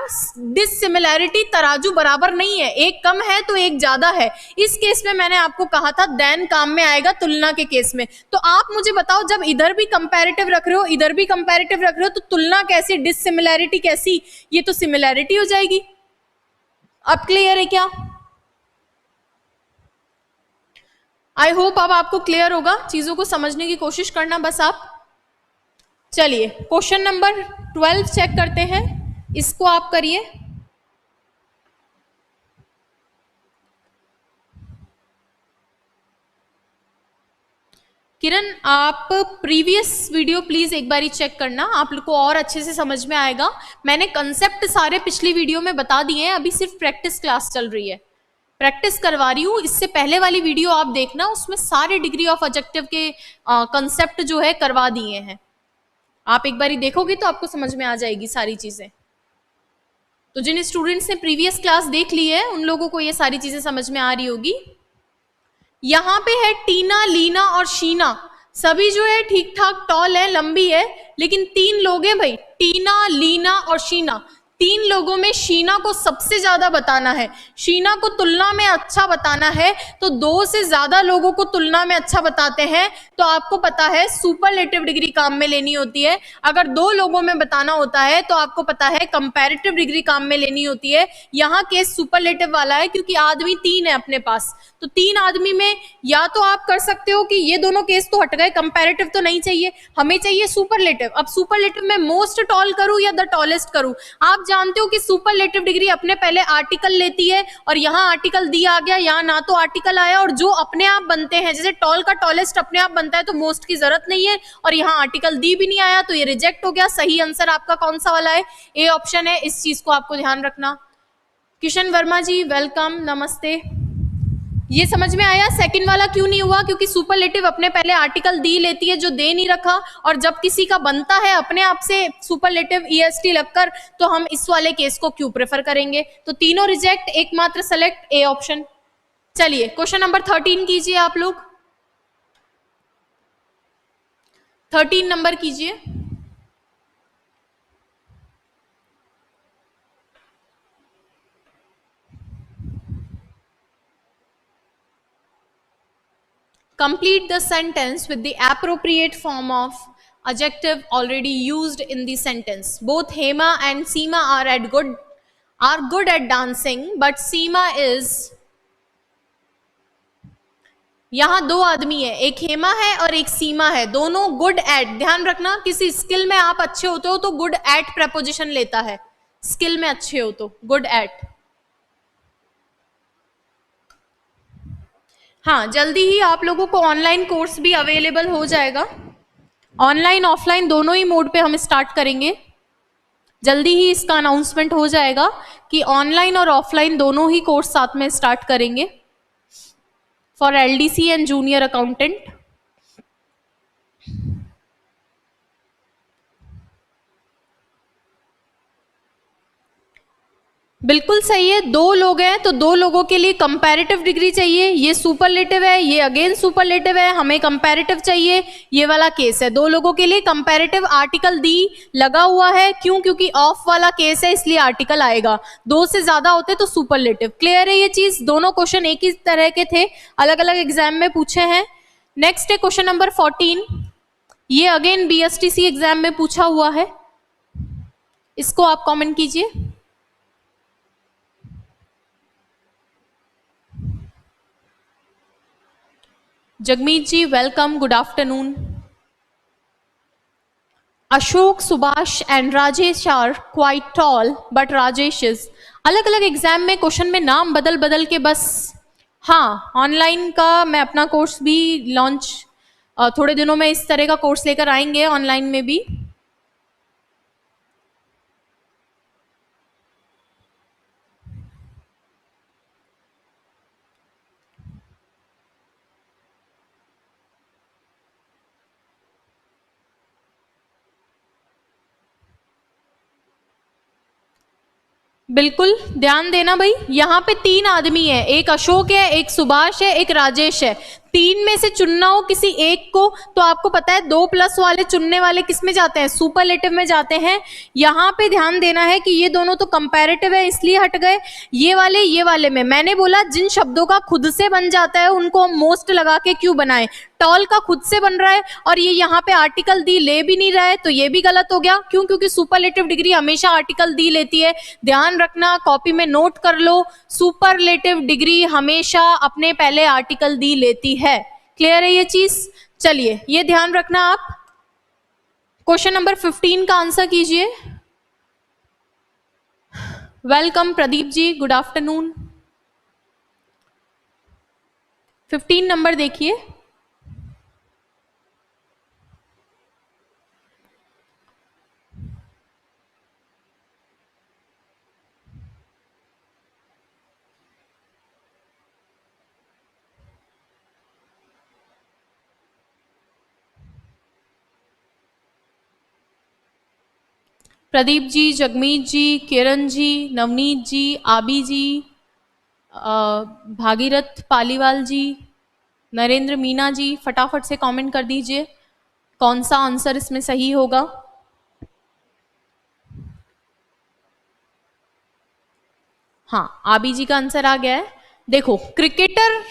डिसिमिलैरिटी, तराजू बराबर नहीं है, एक कम है तो एक ज्यादा है। इस केस में मैंने आपको कहा था देन काम में आएगा तुलना के केस में। तो आप मुझे बताओ, जब इधर भी कंपैरेटिव रख रहे हो इधर भी कंपैरेटिव रख रहे हो, तो तुलना कैसी, डिसिमिलैरिटी कैसी, ये तो सिमिलैरिटी हो जाएगी। अब क्लियर है क्या? आई होप अब आपको क्लियर होगा, चीजों को समझने की कोशिश करना बस आप। चलिए क्वेश्चन नंबर 12 चेक करते हैं, इसको आप करिए। किरण, आप प्रीवियस वीडियो प्लीज एक बारी चेक करना, आप लोग को और अच्छे से समझ में आएगा। मैंने कंसेप्ट सारे पिछली वीडियो में बता दिए हैं, अभी सिर्फ प्रैक्टिस क्लास चल रही है, प्रैक्टिस करवा रही हूँ। इससे पहले वाली वीडियो आप देखना, उसमें सारे डिग्री ऑफ एडजेक्टिव के कंसेप्ट जो है करवा दिए हैं। आप एक बारी देखोगे तो आपको समझ में आ जाएगी सारी चीजें। तो जिन स्टूडेंट्स ने प्रीवियस क्लास देख ली है उन लोगों को ये सारी चीजें समझ में आ रही होगी। यहाँ पे है टीना, लीना और शीना, सभी जो है ठीक ठाक टॉल है, लंबी है, लेकिन 3 लोग हैं भाई, टीना, लीना और शीना। 3 लोगों में शीना को सबसे ज्यादा बताना है, शीना को तुलना में अच्छा बताना है, तो 2 से ज्यादा लोगों को तुलना में अच्छा बताते हैं तो आपको पता है सुपरलेटिव डिग्री काम में लेनी होती है। अगर 2 लोगों में बताना होता है तो आपको पता है कंपैरेटिव डिग्री काम में लेनी होती है। यहाँ केस सुपरलेटिव वाला है क्योंकि आदमी 3 है अपने पास, तो 3 आदमी में या तो आप कर सकते हो कि ये दोनों केस तो हट गए, कंपैरेटिव तो नहीं चाहिए, हमें चाहिए सुपरलेटिव। अब सुपरलेटिव में मोस्ट टॉल करूं या द टॉलेस्ट करूं? आप जानते हो कि सुपरलेटिव डिग्री अपने पहले आर्टिकल लेती है, और यहाँ आर्टिकल दी आ गया, यहाँ ना तो आर्टिकल आया, और जो अपने आप बनते हैं, जैसे टॉल का टॉलेस्ट अपने आप बनता है तो मोस्ट की जरूरत नहीं है, और यहाँ आर्टिकल दी भी नहीं आया तो ये रिजेक्ट हो गया। सही आंसर आपका कौन सा वाला है? ए ऑप्शन है, इस चीज को आपको ध्यान रखना। किशन वर्मा जी वेलकम, नमस्ते। ये समझ में आया सेकंड वाला क्यों नहीं हुआ? क्योंकि सुपरलेटिव अपने पहले आर्टिकल दी लेती है जो दे नहीं रखा, और जब किसी का बनता है अपने आप से सुपरलेटिव ईएसटी लगकर, तो हम इस वाले केस को क्यों प्रेफर करेंगे? तो तीनों रिजेक्ट, एकमात्र सेलेक्ट, ए ऑप्शन। चलिए क्वेश्चन नंबर 13 कीजिए आप लोग, 13 नंबर कीजिए। Complete the sentence with the appropriate form of adjective already used in the sentence. Both Hema and Seema are good at dancing, but Seema is. यहाँ 2 आदमी है, एक हेमा है और एक सीमा है, दोनों गुड एट। ध्यान रखना, किसी स्किल में आप अच्छे होते हो तो गुड एट प्रपोजिशन लेता है, स्किल में अच्छे हो तो गुड एट। हाँ, जल्दी ही आप लोगों को ऑनलाइन कोर्स भी अवेलेबल हो जाएगा, ऑनलाइन ऑफलाइन दोनों ही मोड पे हम स्टार्ट करेंगे। जल्दी ही इसका अनाउंसमेंट हो जाएगा कि ऑनलाइन और ऑफलाइन दोनों ही कोर्स साथ में स्टार्ट करेंगे for LDC and junior accountant. बिल्कुल सही है, 2 लोग हैं तो 2 लोगों के लिए कंपैरेटिव डिग्री चाहिए। ये सुपरलेटिव है, ये अगेन सुपरलेटिव है, हमें कंपैरेटिव चाहिए। ये वाला केस है, 2 लोगों के लिए कंपैरेटिव आर्टिकल दी लगा हुआ है। क्यों? क्योंकि ऑफ वाला केस है इसलिए आर्टिकल आएगा। 2 से ज्यादा होते तो सुपरलेटिव। क्लियर है ये चीज? दोनों क्वेश्चन एक ही तरह के थे, अलग अलग एग्जाम में पूछे हैं। नेक्स्ट है क्वेश्चन नंबर 14, ये अगेन बीएसटीसी एग्जाम में पूछा हुआ है, इसको आप कॉमेंट कीजिए। Jagmeet ji welcome, good afternoon. Ashok, Subhash and Rajesh are quite tall, but Rajesh is। अलग अलग एग्जाम में क्वेश्चन में नाम बदल बदल के बस। हाँ, ऑनलाइन का मैं अपना कोर्स भी लॉन्च थोड़े दिनों में इस तरह का कोर्स लेकर आएंगे ऑनलाइन में भी। बिल्कुल ध्यान देना भाई, यहाँ पे 3 आदमी है, एक अशोक है, एक सुभाष है, एक राजेश है। तीन में से चुनना हो किसी एक को तो आपको पता है 2+ वाले चुनने वाले किस में जाते हैं, सुपरलेटिव में जाते हैं। यहां पे ध्यान देना है कि ये दोनों तो कंपैरेटिव है इसलिए हट गए, ये वाले में मैंने बोला जिन शब्दों का खुद से बन जाता है उनको हम मोस्ट लगा के क्यों बनाएं। टॉल का खुद से बन रहा है और ये यहाँ पे आर्टिकल दी ले भी नहीं रहा है तो ये भी गलत हो गया। क्यों? क्योंकि सुपरलेटिव डिग्री हमेशा आर्टिकल दी लेती है, ध्यान रखना, कॉपी में नोट कर लो, सुपरलेटिव डिग्री हमेशा अपने पहले आर्टिकल दी लेती है। क्लियर है ये चीज? चलिए ये ध्यान रखना आप। क्वेश्चन नंबर 15 का आंसर कीजिए। Welcome Pradeep ji, good afternoon. 15 number देखिए। प्रदीप जी, जगमीत जी, किरण जी, नवनीत जी, आबी जी, भागीरथ पालीवाल जी, नरेंद्र मीना जी, फटाफट से कमेंट कर दीजिए कौन सा आंसर इसमें सही होगा। हाँ, आबी जी का आंसर आ गया है। देखो, क्रिकेटर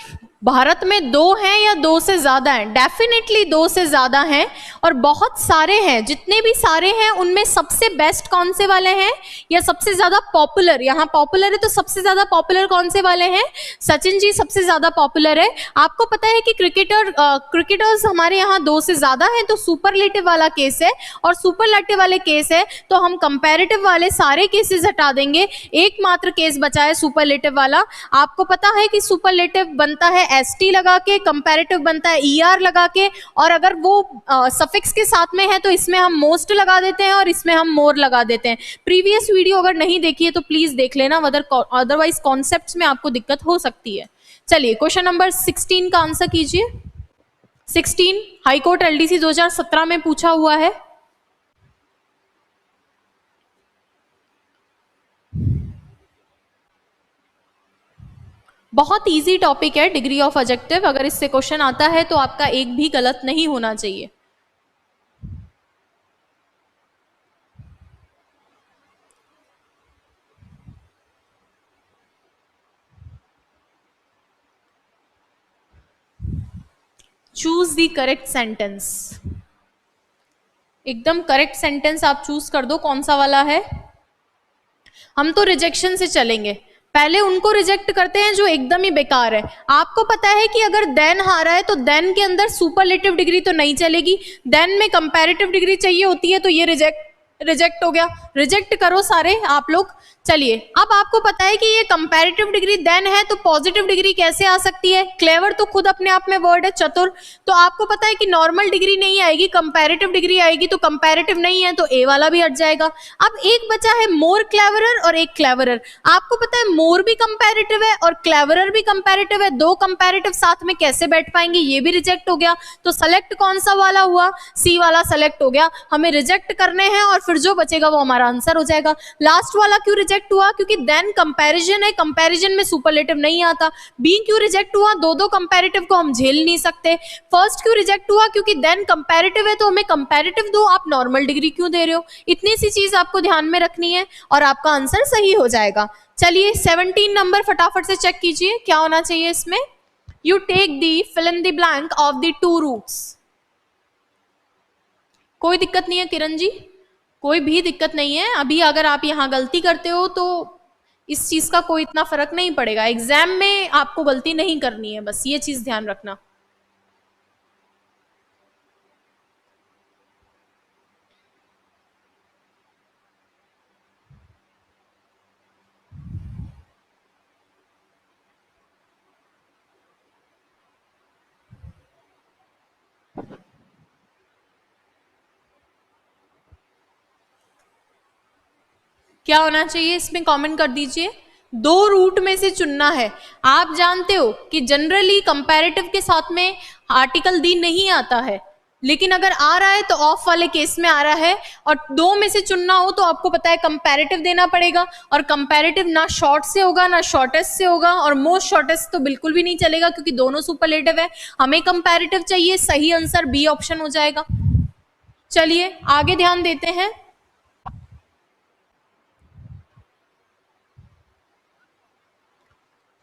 भारत में 2 हैं या 2 से ज्यादा हैं? डेफिनेटली 2 से ज्यादा हैं और बहुत सारे हैं। जितने भी सारे हैं उनमें सबसे बेस्ट कौन से वाले हैं या सबसे ज्यादा पॉपुलर? यहाँ पॉपुलर है तो सबसे ज्यादा पॉपुलर कौन से वाले हैं? सचिन जी सबसे ज्यादा पॉपुलर है। आपको पता है कि क्रिकेटर्स हमारे यहाँ 2 से ज्यादा हैं तो सुपरलेटिव वाला केस है, और सुपरलेटिव वाले केस है तो हम कंपैरेटिव वाले सारे केसेस हटा देंगे, एकमात्र केस बचा है सुपरलेटिव वाला। आपको पता है कि सुपरलेटिव बनता है एसटी लगा के, कंपैरेटिव बनता है ईआर लगा के, और अगर वो सफिक्स के साथ में है तो इसमें हम मोस्ट लगा देते हैं और इसमें हम मोर लगा देते हैं। प्रीवियस वीडियो अगर नहीं देखी है तो प्लीज देख लेना, अदरवाइज कॉन्सेप्ट्स में आपको दिक्कत हो सकती है। चलिए क्वेश्चन नंबर 16 का आंसर कीजिए। 16 हाईकोर्ट एलडीसी 2017 में पूछा हुआ है। बहुत इजी टॉपिक है डिग्री ऑफ एडजेक्टिव। अगर इससे क्वेश्चन आता है तो आपका एक भी गलत नहीं होना चाहिए। Choose the correct sentence. एकदम करेक्ट सेंटेंस आप चूज कर दो कौन सा वाला है। हम तो रिजेक्शन से चलेंगे, पहले उनको रिजेक्ट करते हैं जो एकदम ही बेकार है। आपको पता है कि अगर देन आ रहा है तो देन के अंदर सुपरलेटिव डिग्री तो नहीं चलेगी, देन में कंपैरेटिव डिग्री चाहिए होती है, तो ये रिजेक्ट हो गया। रिजेक्ट करो सारे आप लोग। चलिए अब आपको पता है कि ये कंपैरेटिव डिग्री देन है तो पॉजिटिव डिग्री कैसे आ सकती है? क्लेवर तो खुद अपने आप में वर्ड है, चतुर। तो आपको पता है कि नॉर्मल डिग्री नहीं आएगी, कंपैरेटिव डिग्री आएगी, तो कंपैरेटिव नहीं है तो ए वाला भी हट जाएगा। अब एक बचा है मोर क्लेवरर और एक क्लेवरर। आपको पता है मोर भी कंपैरेटिव है और क्लेवरर भी कंपैरेटिव है, दो कंपैरेटिव साथ में कैसे बैठ पाएंगे? ये भी रिजेक्ट हो गया। तो सेलेक्ट कौन सा वाला हुआ? सी वाला सेलेक्ट हो गया। हमें रिजेक्ट करने हैं और फिर जो बचेगा वो हमारा आंसर हो जाएगा। लास्ट वाला क्यों रिजेक्ट हुआ? क्योंकि देन कंपैरिजन है, कंपैरिजन में सुपरलेटिव नहीं आता। बी क्यों रिजेक्ट हुआ? दो कंपैरेटिव को हम झेल नहीं सकते। फर्स्ट क्यों रिजेक्ट हुआ? क्योंकि देन कंपैरेटिव है तो हमें कंपैरेटिव दो, आप नॉर्मल डिग्री क्यों दे रहे हो? इतनी सी चीज आपको ध्यान में रखनी है और आपका आंसर सही हो जाएगा। चलिए 17 नंबर फटाफट से चेक कीजिए क्या होना चाहिए इसमें। You take the fill in the blank of the two roots. कोई दिक्कत नहीं है किरण जी, कोई भी दिक्कत नहीं है। अभी अगर आप यहाँ गलती करते हो तो इस चीज का कोई इतना फर्क नहीं पड़ेगा, एग्जाम में आपको गलती नहीं करनी है, बस ये चीज ध्यान रखना। क्या होना चाहिए इसमें कमेंट कर दीजिए। दो रूट में से चुनना है। आप जानते हो कि जनरली कंपैरेटिव के साथ में आर्टिकल दी नहीं आता है, लेकिन अगर आ रहा है तो ऑफ वाले केस में आ रहा है, और दो में से चुनना हो तो आपको पता है कंपैरेटिव देना पड़ेगा, और कंपैरेटिव ना शॉर्ट से होगा ना शॉर्टेस्ट से होगा, और मोस्ट शॉर्टेस्ट तो बिल्कुल भी नहीं चलेगा क्योंकि दोनों सुपरलेटिव है। हमें कंपैरेटिव चाहिए, सही आंसर बी ऑप्शन हो जाएगा। चलिए आगे ध्यान देते हैं।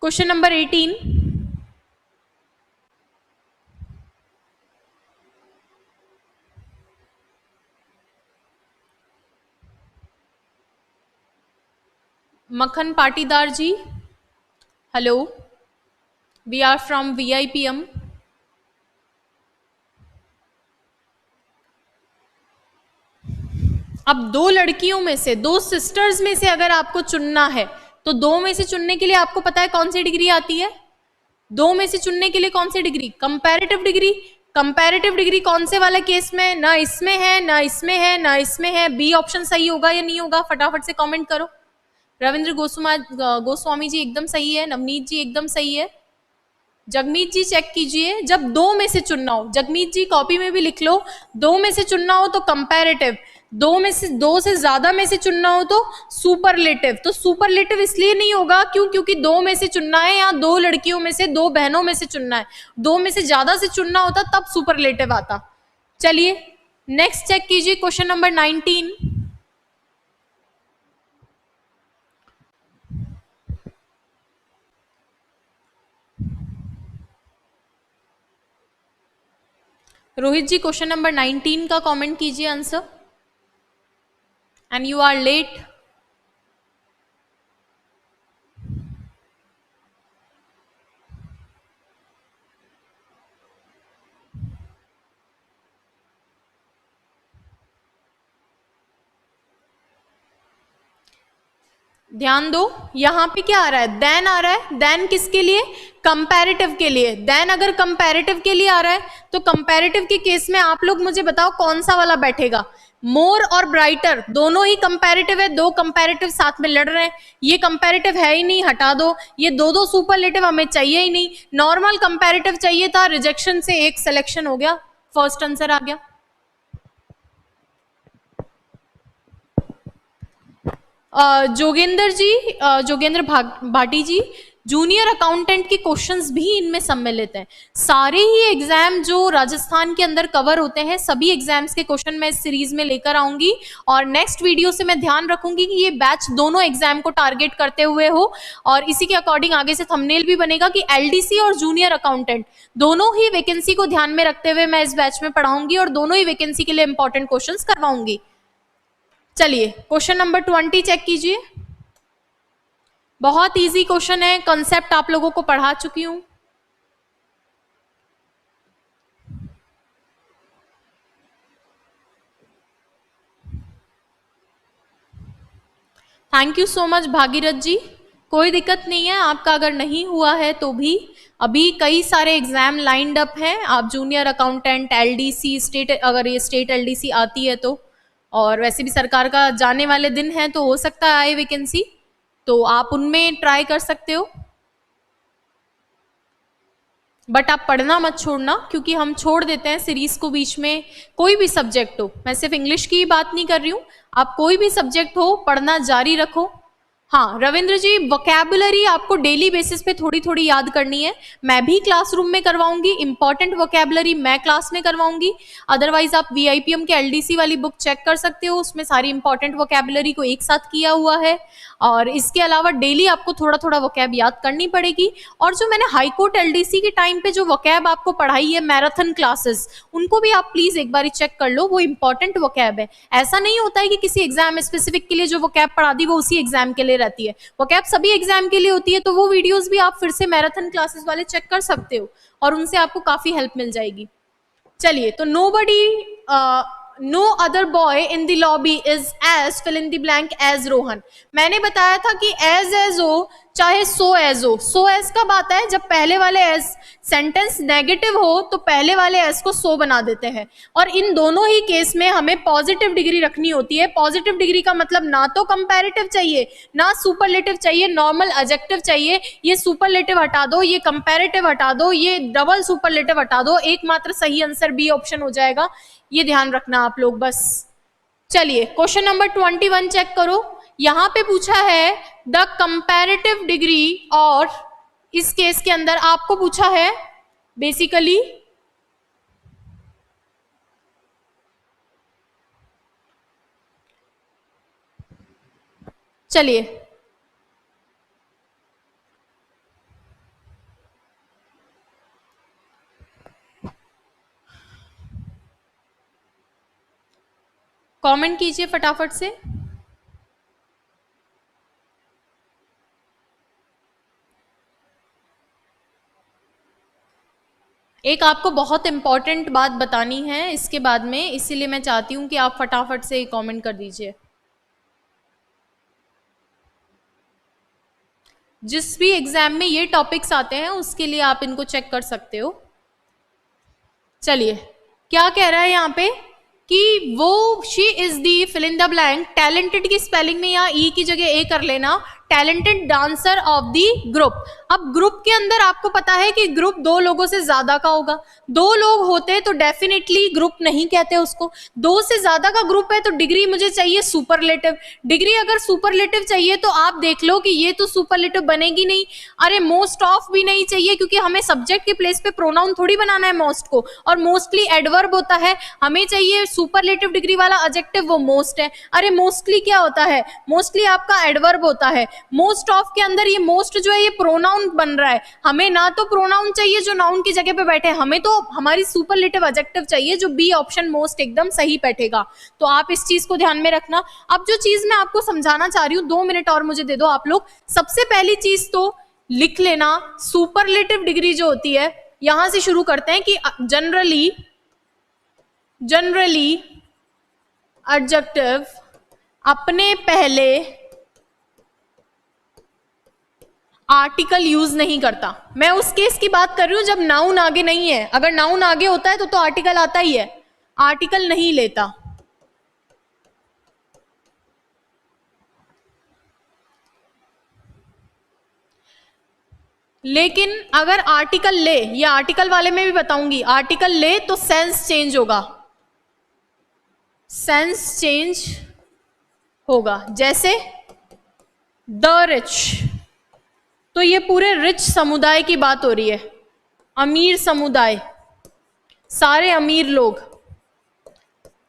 Question number 18, Makhan Patidar ji, hello, we are from VIPM। अब दो लड़कियों में से, दो सिस्टर्स में से अगर आपको चुनना है तो दो में से चुनने के लिए आपको पता है कौन सी डिग्री आती है? दो में से चुनने के लिए कौन सी degree? Comparative degree. Comparative degree कौन से वाला केस में? ना इसमें है, ना इसमें है, ना इसमें है। बी ऑप्शन सही होगा या नहीं होगा? फटाफट से कमेंट करो। रविंद्र गोस्वामी जी एकदम सही है, नवनीत जी एकदम सही है, जगमीत जी चेक कीजिए। जब दो में से चुनना हो, जगमीत जी कॉपी में भी लिख लो, दो में से चुनना हो तो कंपैरेटिव, दो से ज्यादा में से चुनना हो तो सुपरलेटिव। तो सुपरलेटिव इसलिए नहीं होगा क्योंकि दो में से चुनना है, या दो लड़कियों में से, दो बहनों में से चुनना है, दो में से ज्यादा से चुनना होता तब सुपरलेटिव आता। चलिए नेक्स्ट चेक कीजिए, question number 19। Rohit ji question number 19 का कमेंट कीजिए answer, and you are late. ध्यान दो, यहां पे क्या आ रहा है? देन आ रहा है। देन किसके लिए? कंपैरेटिव के लिए। देन अगर कंपैरेटिव के लिए आ रहा है तो कंपैरेटिव के केस में आप लोग मुझे बताओ कौन सा वाला बैठेगा? मोर और ब्राइटर दोनों ही कंपैरेटिव है, दो कंपैरेटिव साथ में लड़ रहे हैं। ये कंपैरेटिव है ही नहीं, हटा दो। ये दो दो सुपरलेटिव हमें चाहिए ही नहीं। नॉर्मल कंपैरेटिव चाहिए था, रिजेक्शन से एक सिलेक्शन हो गया, फर्स्ट आंसर आ गया। जोगेंद्र भाटी जी, जूनियर अकाउंटेंट के क्वेश्चंस भी इनमें सम्मिलित हैं। सारे ही एग्जाम जो राजस्थान के अंदर कवर होते हैं, सभी एग्जाम्स के क्वेश्चन मैं इस सीरीज में लेकर आऊंगी, और नेक्स्ट वीडियो से मैं ध्यान रखूंगी कि ये बैच दोनों एग्जाम को टारगेट करते हुए हो, और इसी के अकॉर्डिंग आगे से थंबनेल भी बनेगा कि LDC और जूनियर अकाउंटेंट दोनों ही वैकेंसी को ध्यान में रखते हुए मैं इस बैच में पढ़ाऊंगी, और दोनों ही वैकेंसी के लिए इंपॉर्टेंट क्वेश्चन करवाऊंगी। चलिए क्वेश्चन नंबर 20 चेक कीजिए। बहुत इजी क्वेश्चन है, कॉन्सेप्ट आप लोगों को पढ़ा चुकी हूं। Thank you so much Bhagirath ji, कोई दिक्कत नहीं है, आपका अगर नहीं हुआ है तो भी अभी कई सारे एग्जाम लाइंड अप हैं। आप जूनियर अकाउंटेंट, LDC, स्टेट, अगर ये स्टेट LDC आती है तो, और वैसे भी सरकार का जाने वाले दिन है तो हो सकता है आए वैकेंसी, तो आप उनमें ट्राई कर सकते हो। बट आप पढ़ना मत छोड़ना, क्योंकि हम छोड़ देते हैं सीरीज को बीच में। कोई भी सब्जेक्ट हो, मैं सिर्फ इंग्लिश की बात नहीं कर रही हूँ, आप कोई भी सब्जेक्ट हो पढ़ना जारी रखो। हाँ रविंद्र जी, वोकैबुलरी आपको डेली बेसिस पे थोड़ी थोड़ी याद करनी है। मैं भी क्लासरूम में करवाऊंगी, इंपॉर्टेंट वोकैबुलरी मैं क्लास में करवाऊंगी। अदरवाइज आप VIPM के LDC वाली बुक चेक कर सकते हो, उसमें सारी इंपॉर्टेंट वोकैबुलरी को एक साथ किया हुआ है। और इसके अलावा डेली आपको थोड़ा थोड़ा वोकैब याद करनी पड़ेगी। और जो मैंने हाईकोर्ट LDC के टाइम पे जो वोकैब आपको पढ़ाई है, मैराथन क्लासेस, उनको भी आप प्लीज एक बार चेक कर लो, वो इंपॉर्टेंट वोकैब है। ऐसा नहीं होता है कि किसी एग्जाम स्पेसिफिक के लिए जो वोकैब पढ़ा दी वो उसी एग्जाम के लिए रहती है, वोकैब सभी एग्जाम के लिए होती है। तो वो वीडियोस भी आप फिर से मैराथन क्लासेस वाले चेक कर सकते हो, और उनसे आपको काफी हेल्प मिल जाएगी। चलिए, तो no other boy in the lobby is as fill in the blank as Rohan. मैंने बताया था कि एज हो चाहे सो एज कब आता है, जब पहले वाले एज सेंटेंस नेगेटिव हो तो पहले वाले एज को सो बना देते हैं, और इन दोनों ही केस में हमें पॉजिटिव डिग्री रखनी होती है। पॉजिटिव डिग्री का मतलब ना तो कंपैरेटिव चाहिए ना सुपरलेटिव चाहिए, नॉर्मल एडजेक्टिव चाहिए। ये सुपरलेटिव हटा दो, ये कंपैरेटिव हटा दो, ये डबल सुपरलेटिव हटा दो, एकमात्र सही आंसर बी ऑप्शन हो जाएगा। ये ध्यान रखना आप लोग बस। चलिए क्वेश्चन नंबर 21 चेक करो। यहां पे पूछा है द कंपैरेटिव डिग्री, और इस केस के अंदर आपको पूछा है बेसिकली चलिए कमेंट कीजिए फटाफट से। एक आपको बहुत इंपॉर्टेंट बात बतानी है इसके बाद में, इसीलिए मैं चाहती हूं कि आप फटाफट से कमेंट कर दीजिए। जिस भी एग्जाम में ये टॉपिक्स आते हैं उसके लिए आप इनको चेक कर सकते हो। चलिए क्या कह रहा है यहाँ पे कि वो she is the fill in the blank, talented की स्पेलिंग में यहाँ ई की जगह ए कर लेना, talented dancer of the group. अब ग्रुप के अंदर आपको पता है कि ग्रुप दो लोगों से ज्यादा का होगा, दो लोग होते तो डेफिनेटली ग्रुप नहीं कहते उसको, दो से ज्यादा का ग्रुप है तो डिग्री मुझे चाहिए सुपरलेटिव। डिग्री अगर सुपरलेटिव चाहिए तो आप देख लो कि ये तो सुपरलेटिव बनेगी नहीं, अरे मोस्ट ऑफ भी नहीं चाहिए क्योंकि हमें सब्जेक्ट के प्लेस पे प्रोनाउन थोड़ी बनाना है मोस्ट को, और मोस्टली एडवर्ब होता है, हमें चाहिए सुपरलेटिव डिग्री वाला एडजेक्टिव, वो मोस्ट है। अरे मोस्टली क्या होता है, मोस्टली आपका एडवर्ब होता है। मोस्ट ऑफ के अंदर ये मोस्ट जो है ये प्रोनाउन बन रहा है, हमें ना तो प्रोनाउन चाहिए जो नाउन की जगह पे बैठे, हमें तो हमारी सुपरलेटिव एडजेक्टिव चाहिए जो बी ऑप्शन मोस्ट एकदम सही बैठेगा। तो आप इस चीज को ध्यान में रखना। अब जो चीज मैं आपको समझाना चाह रही हूँ, 2 मिनट और मुझे दे दो आप लोग। सबसे पहली चीज तो लिख लेना, सुपरलेटिव डिग्री जो होती है, यहां से शुरू करते हैं कि जनरली एडजेक्टिव अपने पहले आर्टिकल यूज नहीं करता। मैं उस केस की बात कर रही हूं जब नाउन आगे नहीं है, अगर नाउन आगे होता है तो आर्टिकल आता ही है, आर्टिकल नहीं लेता। लेकिन अगर आर्टिकल ले, ये आर्टिकल वाले में भी बताऊंगी, आर्टिकल ले तो सेंस चेंज होगा, सेंस चेंज होगा। जैसे द रिच, तो ये पूरे रिच समुदाय की बात हो रही है, अमीर समुदाय, सारे अमीर लोग,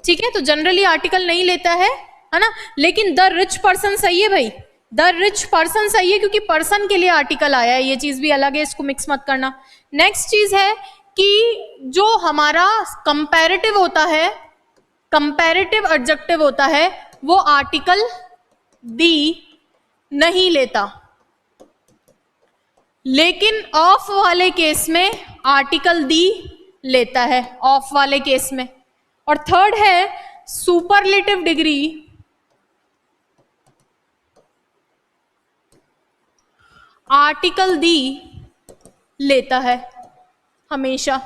ठीक है। तो जनरली आर्टिकल नहीं लेता है ना, लेकिन द रिच पर्सन सही है भाई, द रिच पर्सन सही है क्योंकि पर्सन के लिए आर्टिकल आया है, ये चीज भी अलग है, इसको मिक्स मत करना। नेक्स्ट चीज है कि जो हमारा कंपैरेटिव होता है, कंपैरेटिव एडजेक्टिव होता है, वो आर्टिकल दी नहीं लेता, लेकिन ऑफ वाले केस में आर्टिकल दी लेता है, ऑफ वाले केस में। और थर्ड है सुपरलेटिव डिग्री आर्टिकल दी लेता है हमेशा।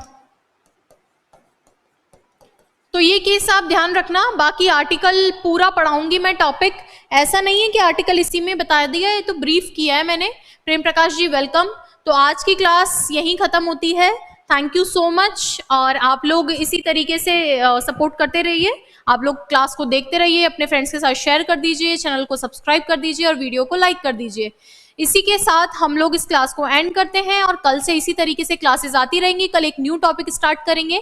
तो ये केस आप ध्यान रखना, बाकी आर्टिकल पूरा पढ़ाऊंगी मैं टॉपिक, ऐसा नहीं है कि आर्टिकल इसी में बता दिया, ये तो ब्रीफ किया है मैंने। प्रेम प्रकाश जी वेलकम। तो आज की क्लास यहीं खत्म होती है, थैंक यू सो मच। और आप लोग इसी तरीके से सपोर्ट करते रहिए, आप लोग क्लास को देखते रहिए, अपने फ्रेंड्स के साथ शेयर कर दीजिए, चैनल को सब्सक्राइब कर दीजिए और वीडियो को लाइक कर दीजिए। इसी के साथ हम लोग इस क्लास को एंड करते हैं और कल से इसी तरीके से क्लासेस आती रहेंगी। कल एक न्यू टॉपिक स्टार्ट करेंगे।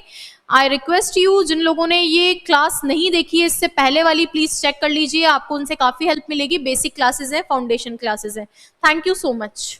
आई रिक्वेस्ट यू, जिन लोगों ने ये क्लास नहीं देखी है इससे पहले वाली, प्लीज चेक कर लीजिए, आपको उनसे काफी हेल्प मिलेगी। बेसिक क्लासेस है, फाउंडेशन क्लासेस है। Thank you so much.